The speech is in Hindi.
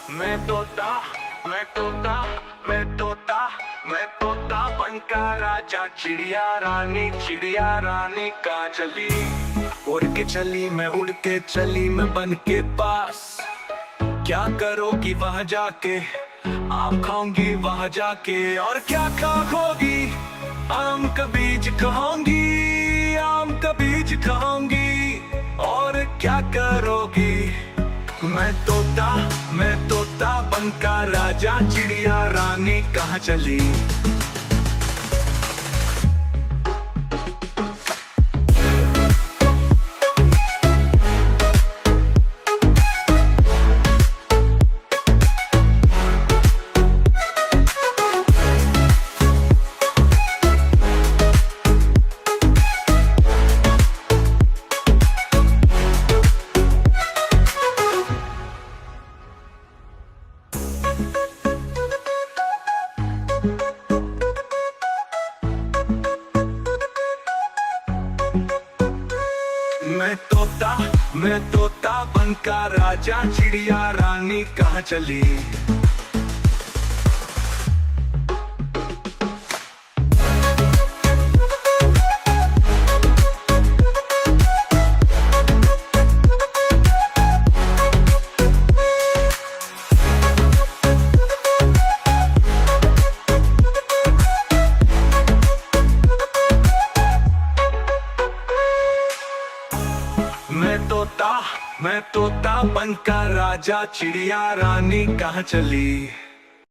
मैं तोता मैं तोता मैं तोता मैं तोता बनका राजा, चिड़िया रानी का चली। उड़ के चली मैं, उड़ के चली मैं बन के पास। क्या करोगी वहाँ जाके, आप खाओगी वहाँ जाके। और क्या खाओगी, आम का बीज खाओगी, आम का बीज खाओगी। और क्या करोगी, मैं तोता बनका राजा, चिड़िया रानी कहाँ चली। मैं तोता बनका राजा, चिड़िया रानी कहाँ चली। मैं तोता बनका राजा, चिड़िया रानी कहाँ चली।